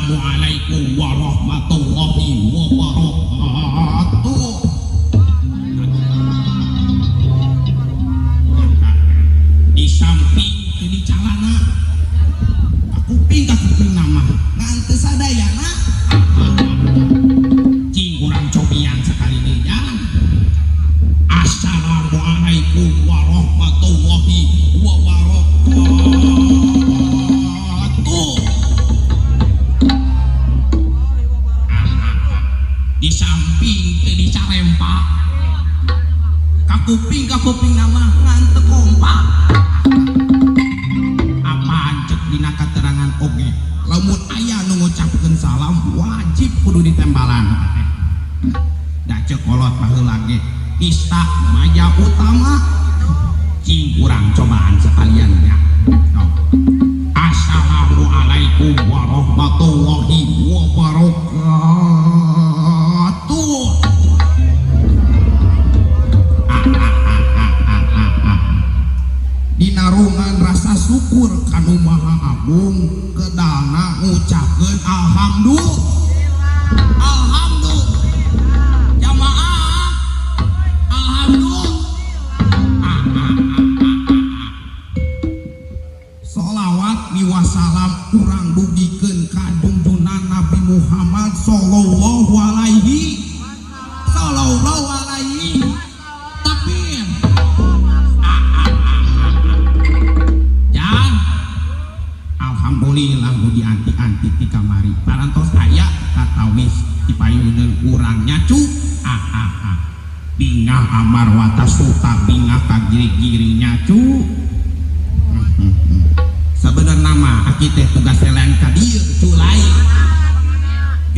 Assalamualaikum warahmatullahi wabarakatuh. Di samping di calana kuping nama ngantes sadayana cing kurang cobian sekali nih ya. Assalamualaikum warahmatullahi wabarakatuh. Di samping di Carempa kakuping nama ngante kompak apaan cek dina katerangan oge lamun aya nu ngucapkeun salam wajib kudu ditembalan da cek kolot baheula ge Ista Maya Utama cing kurang cobaan sekalian ya. Assalamualaikum warahmatullahi wabarakatuh. Dinarungan rasa syukur kanu maha agung kedana ngucapkeun alhamdulillah jamaah alhamdulillah sholawat wasalam kurang dugikeun ka junjungan Nabi Muhammad sallallahu alaihi tapi alhamdulillah nu dianti-anti ti kamari parantos aya katawis dipayuneun urang nyacu bingah amar watas suta bingah kagiri-giri nyacu sebenarnya nama aki teh tugas selain ka dieu culai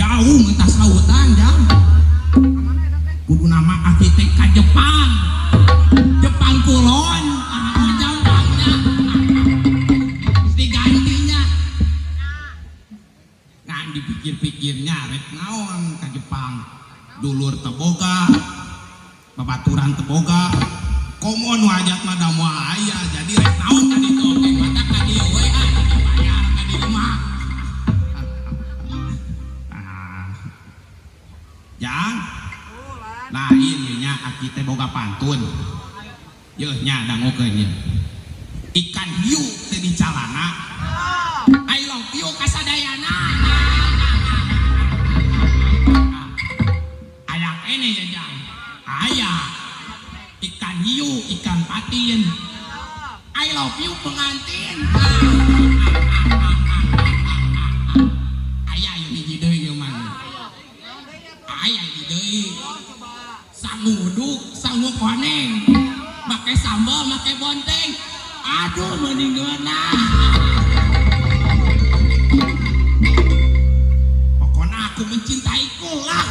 jauh mentas lautan jauh kudu nama aki teh ka Jepang kulon jampangnya digantinya ngan dipikir-pikirnya rek naon ka Jepang dulur teboga babaturan teboga komo nu hajat mah da moal aya jadi rek naon tadi tuh mata ka dieu we dibayar ka dieu mah jang lain nya aki teh boga pantun yeuh nya dangokeun ieu ikan hiu teh di calana I love you kasadayana aya ini ya jang aya ikan hiu ikan patin I love you pengantin aya ieu hiji deui ieu mah aya hiji deui sanguduk sangu koneng make sambal make bonteng aduh mending geuna pokoknya aku mencintaiku lah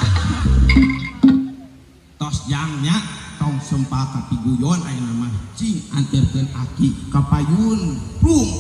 tos jangnya tong sempal kapiguyon aya nama cing anterkeun aki kapayun plung